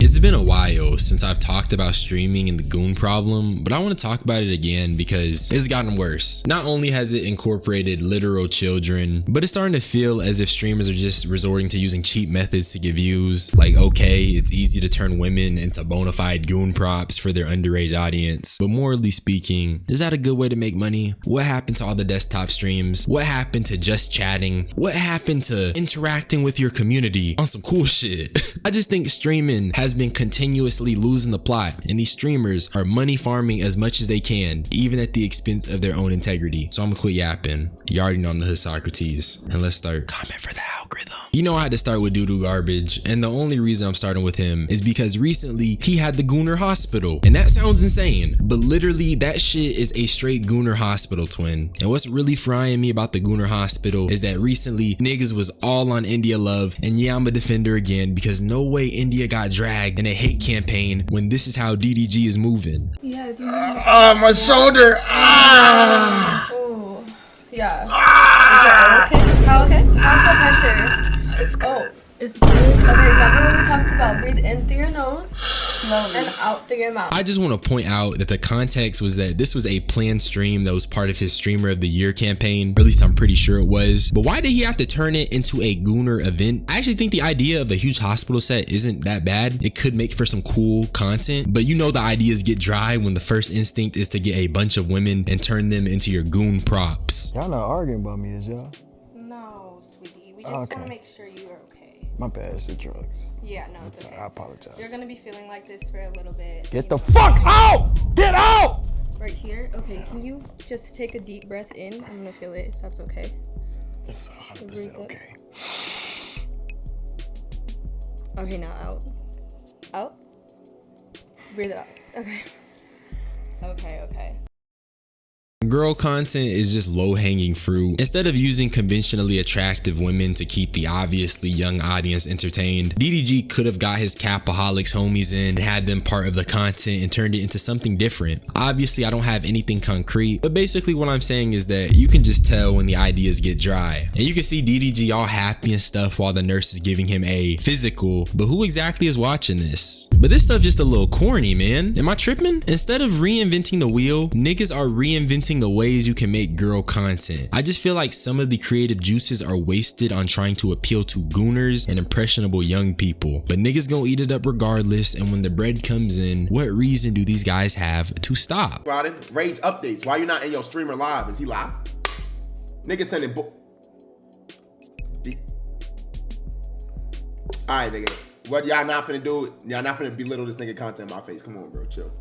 It's been a while since I've talked about streaming and the goon problem, but I want to talk about it again because it's gotten worse. Not only has it incorporated literal children, but it's starting to feel as if streamers are just resorting to using cheap methods to get views. Like, okay, it's easy to turn women into bona fide goon props for their underage audience, but morally speaking, is that a good way to make money? What happened to all the desktop streams? What happened to just chatting? What happened to interacting with your community on some cool shit? I just think streaming has been continuously losing the plot, and these streamers are money farming as much as they can, even at the expense of their own integrity. So I'm gonna quit yapping. You already know I'm the hood Socrates, and let's start. Comment for the algorithm. You know I had to start with doo-doo garbage, and the only reason I'm starting with him is because recently he had the Gooner hospital, and that sounds insane, but literally that shit is a straight Gooner hospital twin. And what's really frying me about the Gooner hospital is that recently niggas was all on India love, and yeah, I'm a defender again because no way India got dragged in a hate campaign when this is how DDG is moving. Yeah, my shoulder. Oh, yeah. Okay? How's the pressure? It's good. Oh, it's good. Okay, remember what we talked about? Breathe in through your nose. Slowly. And out through your mouth. I just want to point out that the context was that this was a planned stream that was part of his Streamer of the Year campaign, or at least I'm pretty sure it was. But why did he have to turn it into a Gooner event? I actually think the idea of a huge hospital set isn't that bad. It could make for some cool content, but you know the ideas get dry when the first instinct is to get a bunch of women and turn them into your goon props. Y'all not arguing about me, is y'all? No, sweetie. We just want to make sure you are okay. My bad, it's the drugs. Yeah, no, it's okay. I apologize. You're gonna be feeling like this for a little bit. Get the fuck out! Get out! Right here? Okay, can you just take a deep breath in? I'm gonna feel it, if that's okay. It's 100% okay. Okay, now out. Out? Breathe it out. Okay. Okay. Girl content is just low-hanging fruit. Instead of using conventionally attractive women to keep the obviously young audience entertained, DDG could have got his Capaholics homies in and had them part of the content and turned it into something different. Obviously, I don't have anything concrete, but basically what I'm saying is that you can just tell when the ideas get dry. And you can see DDG all happy and stuff while the nurse is giving him a physical, but who exactly is watching this? But this stuff just a little corny, man. Am I tripping? Instead of reinventing the wheel, niggas are reinventing the ways you can make girl content. I just feel like some of the creative juices are wasted on trying to appeal to gooners and impressionable young people, but niggas gonna eat it up regardless, and when the bread comes in, what reason do these guys have to stop? Rage updates. Why you not in your streamer live? Is he live? Niggas sending Alright, nigga. What y'all not finna do? Y'all not finna belittle this nigga content in my face. Come on, bro. Chill.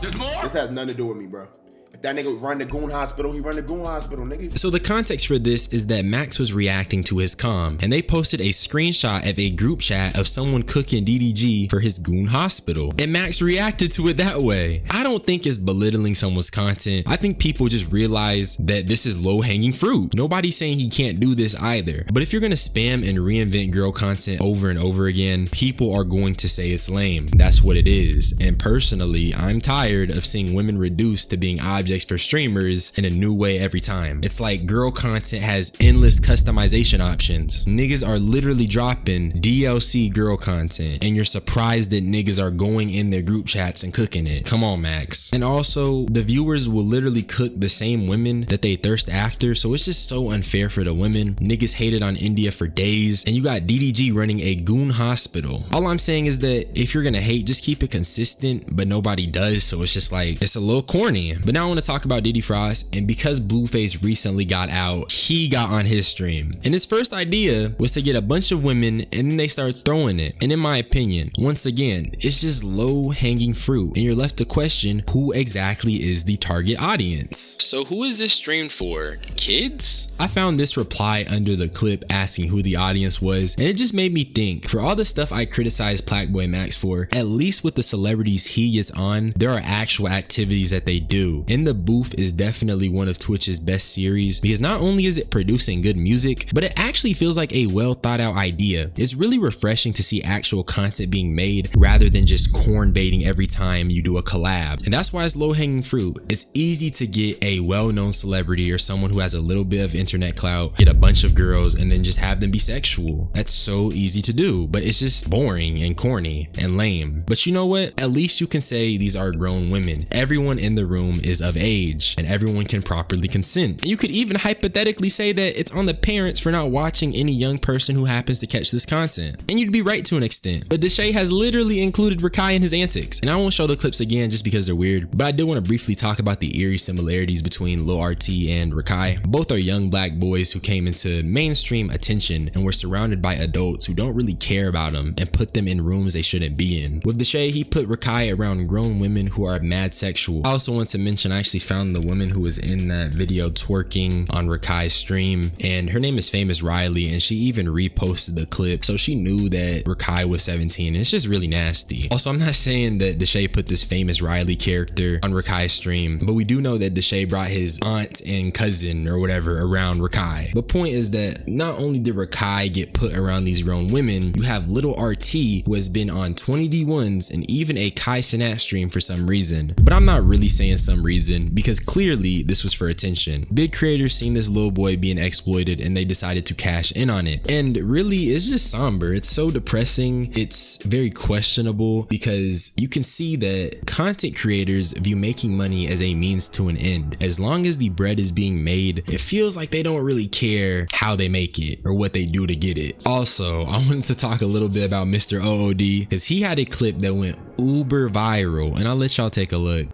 There's more? This has nothing to do with me, bro. If that nigga run the goon hospital, he run the goon hospital, nigga. So the context for this is that Max was reacting to his comm, and they posted a screenshot of a group chat of someone cooking DDG for his goon hospital, and Max reacted to it that way. I don't think it's belittling someone's content. I think people just realize that this is low-hanging fruit. Nobody's saying he can't do this either, but if you're gonna spam and reinvent girl content over and over again, people are going to say it's lame. That's what it is. And personally, I'm tired of seeing women reduced to being objects for streamers in a new way every time. It's like girl content has endless customization options. Niggas are literally dropping DLC girl content, and you're surprised that niggas are going in their group chats and cooking it. Come on, Max. And also, the viewers will literally cook the same women that they thirst after, so it's just so unfair for the women. Niggas hated on India for days, and you got DDG running a goon hospital. All I'm saying is that if you're gonna hate, just keep it consistent, but nobody does, so it's just like, it's a little corny. But now I want to talk about Diddy Frost, and because Blueface recently got out, he got on his stream, and his first idea was to get a bunch of women and then they start throwing it. And in my opinion, once again, it's just low-hanging fruit, and you're left to question who exactly is the target audience. So who is this streamed for? Kids? I found this reply under the clip asking who the audience was, and it just made me think, for all the stuff I criticized Plaqueboy Max for, at least with the celebrities he is on, there are actual activities that they do. In the Booth is definitely one of Twitch's best series because not only is it producing good music, but it actually feels like a well thought out idea. It's really refreshing to see actual content being made rather than just corn baiting every time you do a collab. And that's why it's low hanging fruit. It's easy to get a well-known celebrity or someone who has a little bit of internet clout, get a bunch of girls, and then just have them be sexual. That's so easy to do, but it's just boring and corny and lame. But you know what? At least you can say these are grown women. Everyone in the room is of age and everyone can properly consent. And you could even hypothetically say that it's on the parents for not watching any young person who happens to catch this content. And you'd be right to an extent. But DeShay has literally included Rakai in his antics. And I won't show the clips again just because they're weird, but I do want to briefly talk about the eerie similarities between Lil RT and Rakai. Both are young black boys who came into mainstream attention and were surrounded by adults who don't really care about them and put them in rooms they shouldn't be in. With DeShay, he put Rakai around grown women who are mad sexual. I also want to mention I actually found the woman who was in that video twerking on Rakai's stream, and her name is Famous Riley, and she even reposted the clip, so she knew that Rakai was 17, and it's just really nasty. Also, I'm not saying that DeShay put this Famous Riley character on Rakai's stream, but we do know that DeShay brought his aunt and cousin or whatever around Rakai. The point is that not only did Rakai get put around these grown women, you have Little RT who has been on 20v1s and even a Kai Cenat stream for some reason. But I'm not really saying some reason because clearly this was for attention. Big creators seen this little boy being exploited and they decided to cash in on it. And really, it's just somber. It's so depressing. It's very questionable because you can see that content creators view making money as a means to an end. As long as the bread is being made, it feels like they don't really care how they make it or what they do to get it. Also, I wanted to talk a little bit about Mr. OOD because he had a clip that went uber viral, and I'll let y'all take a look.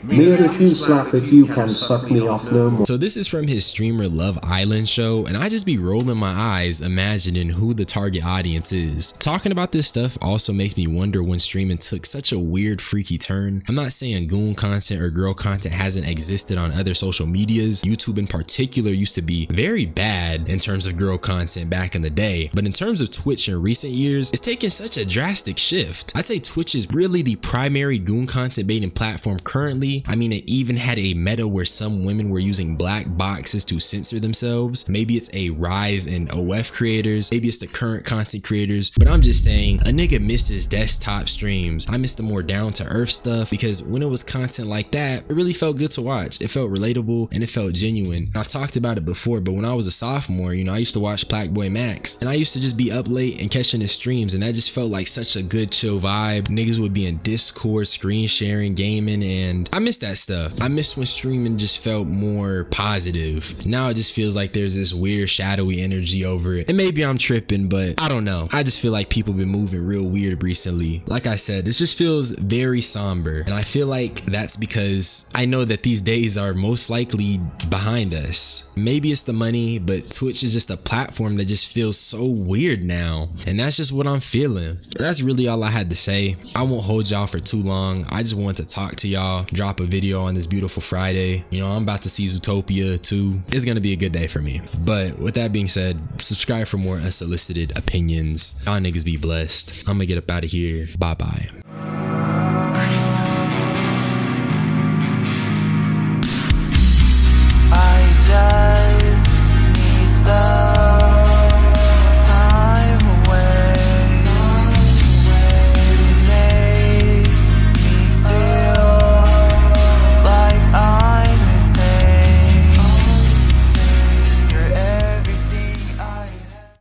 Me, if you slap it, you can suck me off no more. So this is from his streamer Love Island show, and I just be rolling my eyes imagining who the target audience is. Talking about this stuff also makes me wonder when streaming took such a weird freaky turn. I'm not saying goon content or girl content hasn't existed on other social medias. YouTube in particular used to be very bad in terms of girl content back in the day, but in terms of Twitch in recent years, it's taken such a drastic shift. I'd say Twitch is really the primary goon content baiting platform currently. I mean, it even had a meta where some women were using black boxes to censor themselves. Maybe it's a rise in OF creators, maybe it's the current content creators, but I'm just saying a nigga misses desktop streams. I miss the more down to earth stuff because when it was content like that, it really felt good to watch. It felt relatable and it felt genuine. And I've talked about it before, but when I was a sophomore, you know, I used to watch Blackboy Max and I used to just be up late and catching his streams, and that just felt like such a good chill vibe. Niggas would be in Discord, screen sharing, gaming, and I miss that stuff. I miss when streaming just felt more positive. Now it just feels like there's this weird shadowy energy over it. And maybe I'm tripping, but I don't know. I just feel like people been moving real weird recently. Like I said, this just feels very somber. And I feel like that's because I know that these days are most likely behind us. Maybe it's the money, but Twitch is just a platform that just feels so weird now. And that's just what I'm feeling. That's really all I had to say. I won't hold y'all for too long. I just wanted to talk to y'all, drop a video on this beautiful Friday. You know, I'm about to see Zootopia too. It's gonna be a good day for me. But with that being said, subscribe for more unsolicited opinions. Y'all niggas be blessed. I'm gonna get up out of here. Bye bye.